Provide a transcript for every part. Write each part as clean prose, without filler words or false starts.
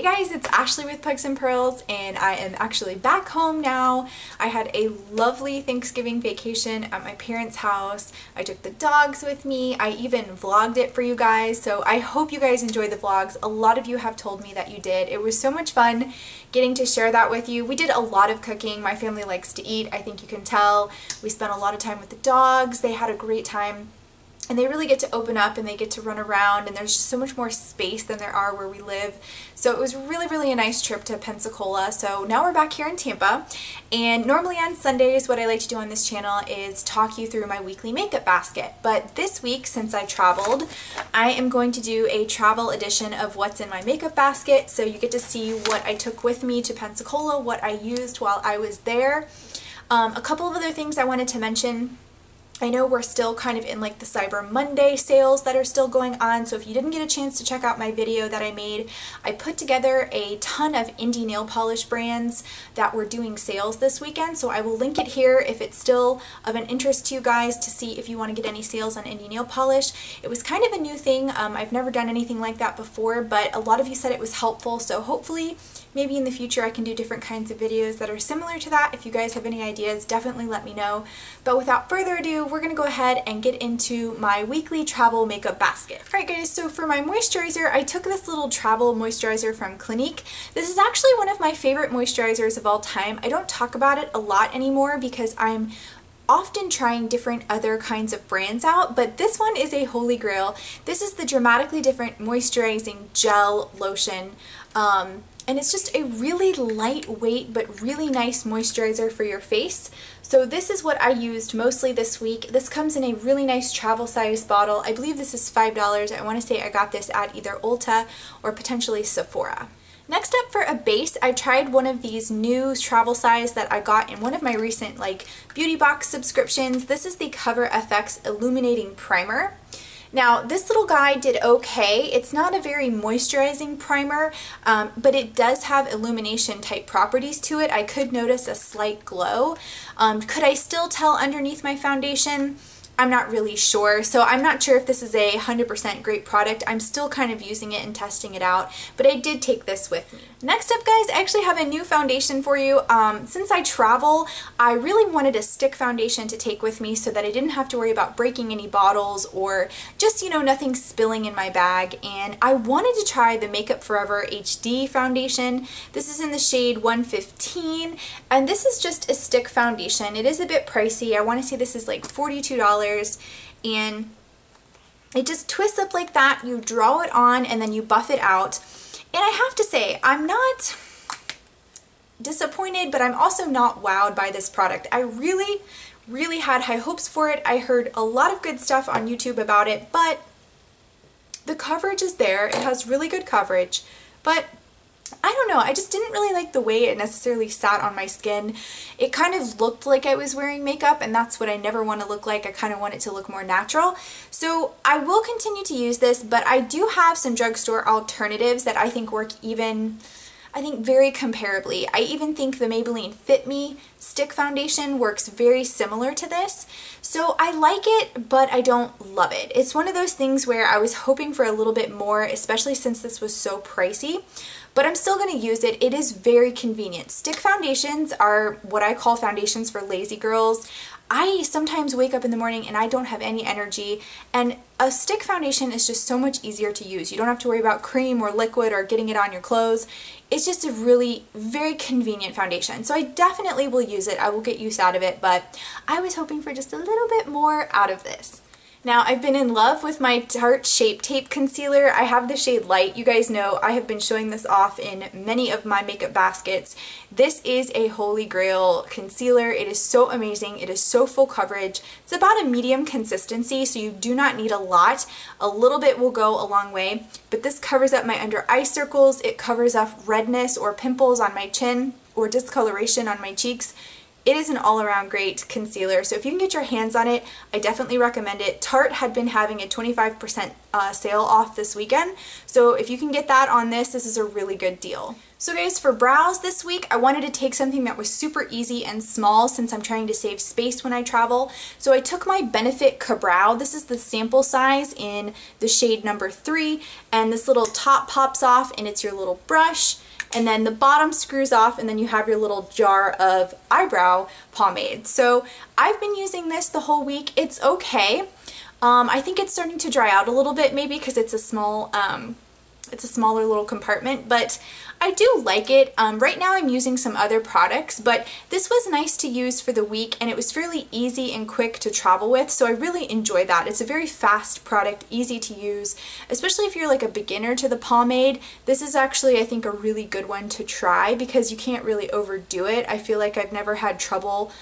guys, it's Ashley with Pugs and Pearls, and I am actually back home now. I had a lovely Thanksgiving vacation at my parents' house. I took the dogs with me. I even vlogged it for you guys, so I hope you guys enjoyed the vlogs. A lot of you have told me that you did. It was so much fun getting to share that with you. We did a lot of cooking. My family likes to eat, I think you can tell. We spent a lot of time with the dogs. They had a great time. And they really get to open up and they get to run around, and there's just so much more space than there are where we live. So it was really a nice trip to Pensacola. So now we're back here in Tampa, and normally on Sundays what I like to do on this channel is talk you through my weekly makeup basket. But this week, since I traveled, I am going to do a travel edition of what's in my makeup basket. So you get to see what I took with me to Pensacola, what I used while I was there. A couple of other things I wanted to mention. I know we're still kind of in like the Cyber Monday sales that are still going on, so if you didn't get a chance to check out my video that I made, I put together a ton of indie nail polish brands that were doing sales this weekend, so I will link it here if it's still of an interest to you guys to see if you want to get any sales on indie nail polish. It was kind of a new thing. I've never done anything like that before, but a lot of you said it was helpful, so hopefully maybe in the future I can do different kinds of videos that are similar to that. If you guys have any ideas, definitely let me know. But without further ado, we're gonna go ahead and get into my weekly travel makeup basket. Alright guys, so for my moisturizer, I took this little travel moisturizer from Clinique. This is actually one of my favorite moisturizers of all time. I don't talk about it a lot anymore because I'm often trying different other kinds of brands out, but this one is a holy grail. This is the Dramatically Different Moisturizing Gel Lotion. And it's just a really lightweight but really nice moisturizer for your face. So this is what I used mostly this week. This comes in a really nice travel size bottle. I believe this is $5. I want to say I got this at either Ulta or potentially Sephora. Next up, for a base, I tried one of these new travel size that I got in one of my recent like beauty box subscriptions. This is the Cover FX Illuminating Primer. Now, this little guy did okay. It's not a very moisturizing primer, but it does have illumination type properties to it. I could notice a slight glow. Could I still tell underneath my foundation? I'm not really sure, so I'm not sure if this is a 100% great product. I'm still kind of using it and testing it out, but I did take this with me. Next up, guys, I actually have a new foundation for you. Since I travel, I really wanted a stick foundation to take with me so that I didn't have to worry about breaking any bottles or just, you know, nothing spilling in my bag, and I wanted to try the Makeup Forever HD foundation. This is in the shade 115, and this is just a stick foundation. It is a bit pricey. I want to say this is like $42. And it just twists up like that. You draw it on and then you buff it out. And I have to say, I'm not disappointed, but I'm also not wowed by this product. I really had high hopes for it. I heard a lot of good stuff on YouTube about it, but the coverage is there. It has really good coverage, but I don't know, I just didn't really like the way it necessarily sat on my skin. It kind of looked like I was wearing makeup, and that's what I never want to look like. I kind of want it to look more natural. So I will continue to use this, but I do have some drugstore alternatives that I think work very comparably. I even think the Maybelline Fit Me stick foundation works very similar to this. So I like it, but I don't love it. It's one of those things where I was hoping for a little bit more, especially since this was so pricey, but I'm still going to use it. It is very convenient. Stick foundations are what I call foundations for lazy girls. I sometimes wake up in the morning and I don't have any energy, and a stick foundation is just so much easier to use. You don't have to worry about cream or liquid or getting it on your clothes. It's just a really very convenient foundation. So I definitely will use it. I will get use out of it, but I was hoping for just a little bit more out of this. Now, I've been in love with my Tarte Shape Tape Concealer. I have the shade Light. You guys know I have been showing this off in many of my makeup baskets. This is a holy grail concealer. It is so amazing. It is so full coverage. It's about a medium consistency, so you do not need a lot. A little bit will go a long way, but this covers up my under eye circles. It covers up redness or pimples on my chin or discoloration on my cheeks. It is an all-around great concealer, so if you can get your hands on it, I definitely recommend it. Tarte had been having a 25% sale off this weekend, so if you can get that on this, this is a really good deal. So guys, for brows this week, I wanted to take something that was super easy and small since I'm trying to save space when I travel. So I took my Benefit Ka-Brow. This is the sample size in the shade number 3, and this little top pops off and it's your little brush, and then the bottom screws off, and then you have your little jar of eyebrow pomade. So I've been using this the whole week. It's okay. I think it's starting to dry out a little bit, maybe because it's a small, it's a smaller little compartment, but I do like it. Right now I'm using some other products, but this was nice to use for the week, and it was fairly easy and quick to travel with, so I really enjoy that. It's a very fast product, easy to use, especially if you're like a beginner to the pomade. This is actually, I think, a really good one to try because you can't really overdo it. I feel like I've never had trouble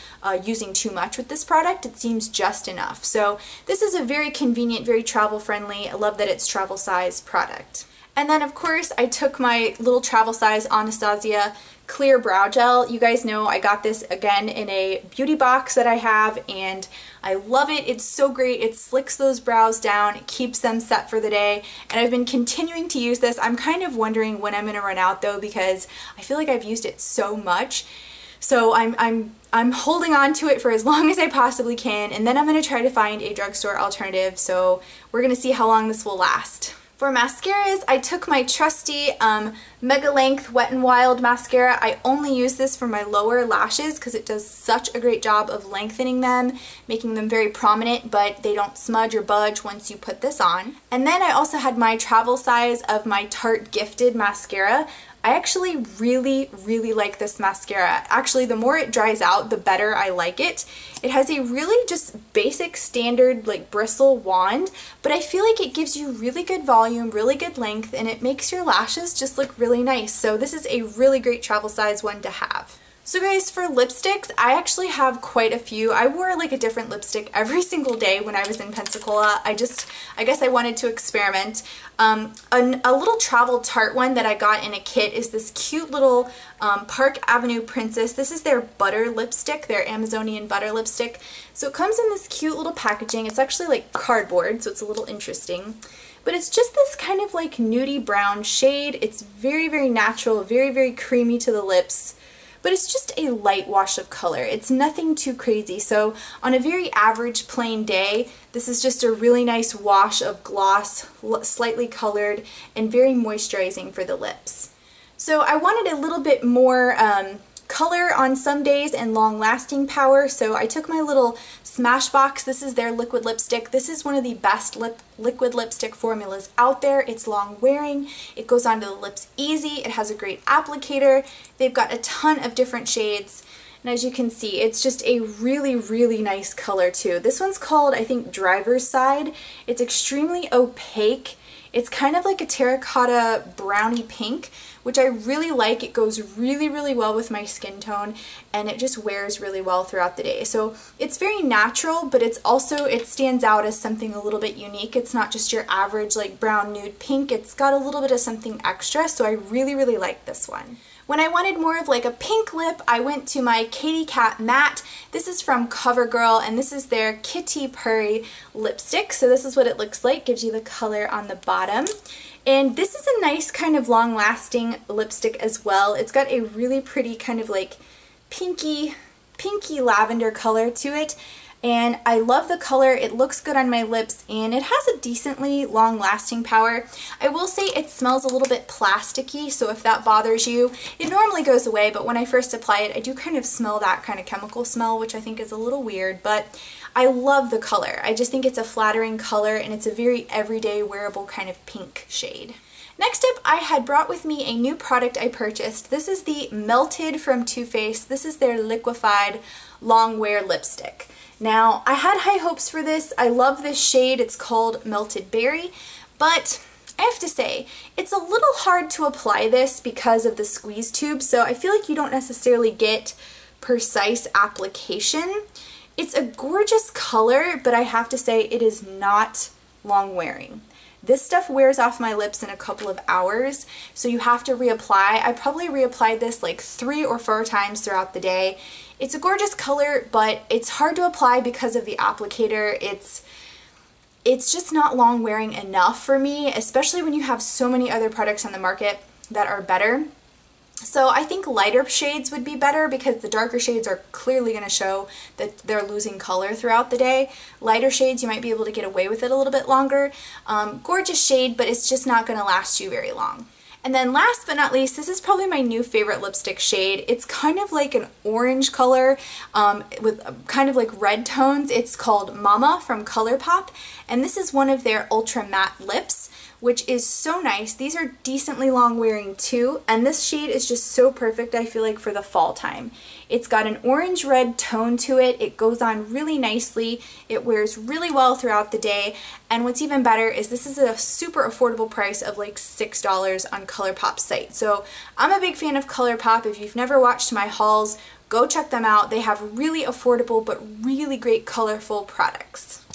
using too much with this product. It seems just enough. So this is a very convenient, very travel friendly. I love that it's travel size product. And then of course I took my little travel size Anastasia clear brow gel. You guys know I got this again in a beauty box that I have, and I love it. It's so great. It slicks those brows down, it keeps them set for the day, and I've been continuing to use this. I'm kind of wondering when I'm going to run out though, because I feel like I've used it so much. So I'm holding on to it for as long as I possibly can, and then I'm going to try to find a drugstore alternative. So we're going to see how long this will last. For mascaras, I took my trusty Mega Length Wet n Wild mascara. I only use this for my lower lashes because it does such a great job of lengthening them, making them very prominent, but they don't smudge or budge once you put this on. And then I also had my travel size of my Tarte Gifted mascara. I actually really like this mascara. Actually, the more it dries out, the better I like it. It has a really just basic standard like bristle wand, but I feel like it gives you really good volume, really good length, and it makes your lashes just look really nice. So this is a really great travel size one to have. So guys, for lipsticks, I actually have quite a few. I wore like a different lipstick every single day when I was in Pensacola. I guess I wanted to experiment. A little travel Tarte one that I got in a kit is this cute little Park Avenue Princess. This is their butter lipstick, their Amazonian butter lipstick. So it comes in this cute little packaging. It's actually like cardboard, so it's a little interesting. But it's just this kind of like nudie brown shade. It's very natural, very creamy to the lips. But it's just a light wash of color. It's nothing too crazy. So on a very average plain day, this is just a really nice wash of gloss, slightly colored, and very moisturizing for the lips. So I wanted a little bit more color on some days and long-lasting power, so I took my little Smashbox. This is their liquid lipstick. This is one of the best liquid lipstick formulas out there. It's long wearing, it goes onto the lips easy, it has a great applicator, they've got a ton of different shades, and as you can see, it's just a really nice color too. This one's called, I think, Driver's Side. It's extremely opaque. It's kind of like a terracotta brownie pink, which I really like. It goes really well with my skin tone, and it just wears really well throughout the day. So it's very natural, but it's also, it stands out as something a little bit unique. It's not just your average like brown nude pink. It's got a little bit of something extra, so I really like this one. When I wanted more of like a pink lip, I went to my Katy Kat Matte. This is from CoverGirl, and this is their Kitty Purry lipstick. So this is what it looks like, gives you the color on the bottom. And this is a nice kind of long-lasting lipstick as well. It's got a really pretty kind of like pinky lavender color to it. And I love the color, it looks good on my lips, and it has a decently long-lasting power. I will say it smells a little bit plasticky, so if that bothers you, it normally goes away, but when I first apply it, I do kind of smell that kind of chemical smell, which I think is a little weird, but I love the color. I just think it's a flattering color, and it's a very everyday wearable kind of pink shade. Next up, I had brought with me a new product I purchased. This is the Melted from Too Faced. This is their liquefied long wear lipstick. Now, I had high hopes for this. I love this shade. It's called Melted Berry, but I have to say, it's a little hard to apply this because of the squeeze tube, so I feel like you don't necessarily get precise application. It's a gorgeous color, but I have to say it is not long wearing. This stuff wears off my lips in a couple of hours, so you have to reapply. I probably reapplied this like 3 or 4 times throughout the day. It's a gorgeous color, but it's hard to apply because of the applicator. It's just not long wearing enough for me, especially when you have so many other products on the market that are better. So I think lighter shades would be better because the darker shades are clearly going to show that they're losing color throughout the day. Lighter shades, you might be able to get away with it a little bit longer. Gorgeous shade, but it's just not going to last you very long. And then last but not least, this is probably my new favorite lipstick shade. It's kind of like an orange color with kind of like red tones. It's called Mama from ColourPop, and this is one of their ultra matte lips, which is so nice. These are decently long wearing too, and this shade is just so perfect, I feel like, for the fall time. It's got an orange-red tone to it. It goes on really nicely. It wears really well throughout the day, and what's even better is this is a super affordable price of like $6 on ColourPop's site. So I'm a big fan of ColourPop. If you've never watched my hauls, go check them out. They have really affordable but really great colorful products.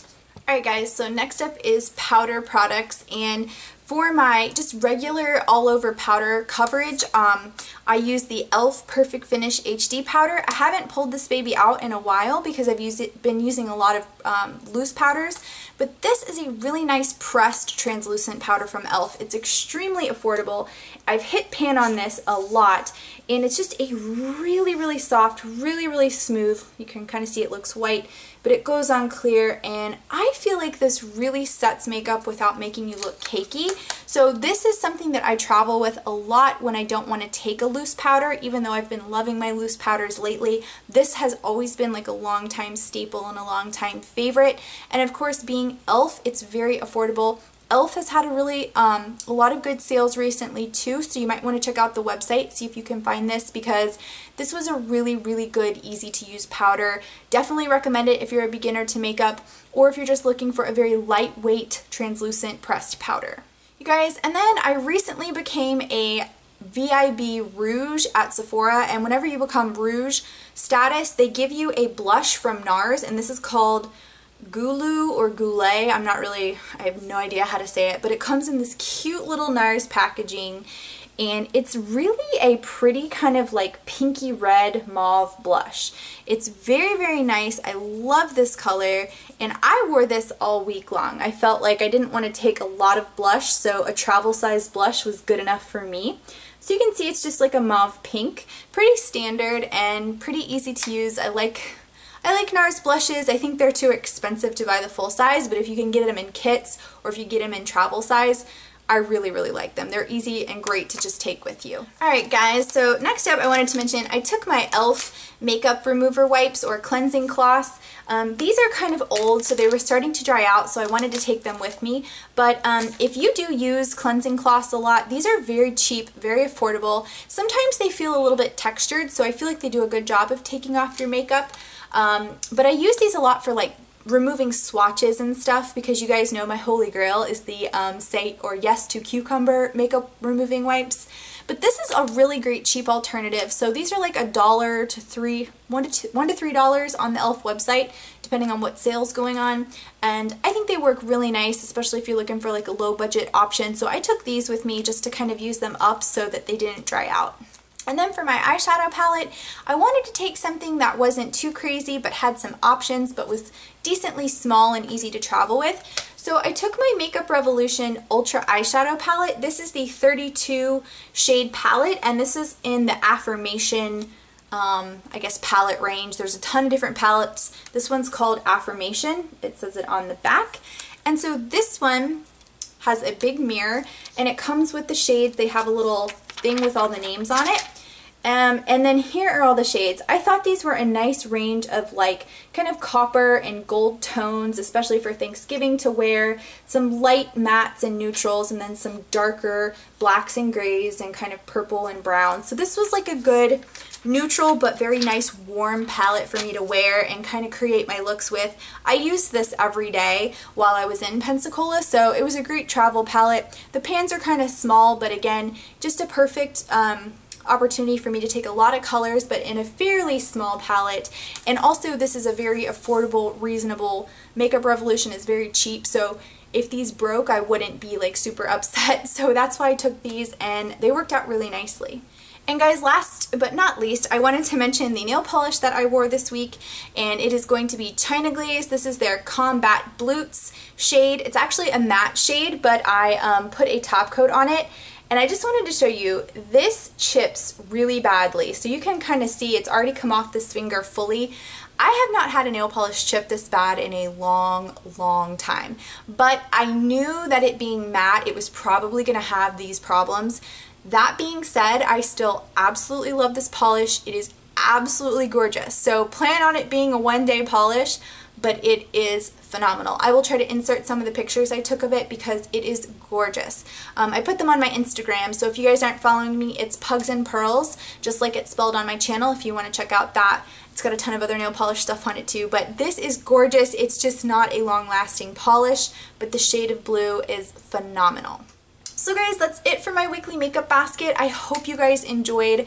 Alright guys, so next up is powder products, and for my just regular all over powder coverage, I use the e.l.f. Perfect Finish HD powder. I haven't pulled this baby out in a while because I've been using a lot of loose powders, but this is a really nice pressed translucent powder from e.l.f. It's extremely affordable. I've hit pan on this a lot, and it's just a really soft, really smooth. You can kind of see it looks white, but it goes on clear, and I feel like this really sets makeup without making you look cakey. So this is something that I travel with a lot when I don't want to take a loose powder. Even though I've been loving my loose powders lately, this has always been like a long time staple and a long time favorite. And of course, being e.l.f., it's very affordable. e.l.f. has had a lot of good sales recently too, so you might want to check out the website, see if you can find this, because this was a really good, easy to use powder. Definitely recommend it if you're a beginner to makeup, or if you're just looking for a very lightweight, translucent pressed powder. You guys, and then I recently became a VIB Rouge at Sephora, and whenever you become Rouge status, they give you a blush from NARS, and this is called Gouele or Gouele. I have no idea how to say it, but it comes in this cute little NARS packaging, and it's really a pretty kind of like pinky red mauve blush. It's very nice. I love this color, and I wore this all week long. I felt like I didn't want to take a lot of blush, so a travel size blush was good enough for me. So you can see it's just like a mauve pink, pretty standard and pretty easy to use. I like NARS blushes. I think they're too expensive to buy the full size, but if you can get them in kits or if you get them in travel size, I really like them. They're easy and great to just take with you. Alright guys, so next up I wanted to mention I took my e.l.f. makeup remover wipes or cleansing cloths. These are kind of old, so they were starting to dry out, so I wanted to take them with me. But if you do use cleansing cloths a lot, these are very cheap, very affordable. Sometimes they feel a little bit textured, so I feel like they do a good job of taking off your makeup. But I use these a lot for like removing swatches and stuff, because you guys know my holy grail is the Say or Yes to Cucumber makeup removing wipes. But this is a really great cheap alternative. So these are like $1 to $1 to $3 on the e.l.f. website, depending on what sale's going on. And I think they work really nice, especially if you're looking for like a low budget option. So I took these with me just to kind of use them up so that they didn't dry out. And then for my eyeshadow palette, I wanted to take something that wasn't too crazy but had some options but was decently small and easy to travel with. So I took my Makeup Revolution Ultra Eyeshadow Palette. This is the 32 shade palette, and this is in the Affirmation, I guess, palette range. There's a ton of different palettes. This one's called Affirmation. It says it on the back. And so this one has a big mirror, and it comes with the shades. They have a little thing with all the names on it. And then here are all the shades. I thought these were a nice range of like kind of copper and gold tones, especially for Thanksgiving to wear. Some light mattes and neutrals, and then some darker blacks and grays and kind of purple and brown. So this was like a good neutral but very nice warm palette for me to wear and kind of create my looks with. I used this every day while I was in Pensacola, so it was a great travel palette. The pans are kind of small, but again, just a perfect opportunity for me to take a lot of colors but in a fairly small palette. And also this is a very affordable, reasonable. Makeup Revolution is very cheap, so if these broke I wouldn't be like super upset. So that's why I took these, and they worked out really nicely. And guys, last but not least, I wanted to mention the nail polish that I wore this week, and it is going to be China Glaze. This is their Combat Blutes shade. It's actually a matte shade, but I put a top coat on it, And I just wanted to show you, this chips really badly. So you can kind of see it's already come off this finger fully. I have not had a nail polish chip this bad in a long time. But I knew that it being matte, it was probably going to have these problems. That being said, I still absolutely love this polish. It is absolutely gorgeous. So plan on it being a one-day polish, but it is phenomenal. I will try to insert some of the pictures I took of it because it is gorgeous. I put them on my Instagram, so if you guys aren't following me, it's PugsandPearls, just like it's spelled on my channel if you want to check out that. It's got a ton of other nail polish stuff on it too, but this is gorgeous. It's just not a long-lasting polish, but the shade of blue is phenomenal. So guys, that's it for my weekly makeup basket. I hope you guys enjoyed.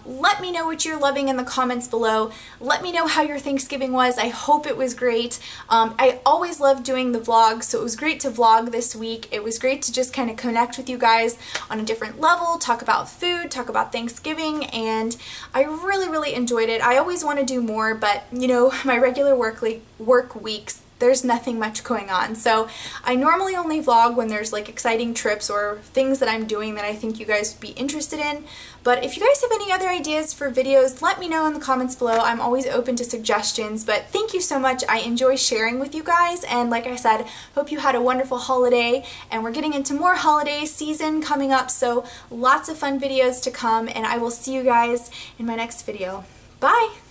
Let me know what you're loving in the comments below. Let me know how your Thanksgiving was. I hope it was great. I always love doing the vlogs, so it was great to vlog this week. It was great to just kind of connect with you guys on a different level, talk about food, talk about Thanksgiving, and I really enjoyed it. I always want to do more, but you know, my regular work weeks, there's nothing much going on. So I normally only vlog when there's like exciting trips or things that I'm doing that I think you guys would be interested in. But if you guys have any other ideas for videos, let me know in the comments below. I'm always open to suggestions, but thank you so much. I enjoy sharing with you guys, and like I said, hope you had a wonderful holiday, and we're getting into more holiday season coming up, so lots of fun videos to come, and I will see you guys in my next video. Bye!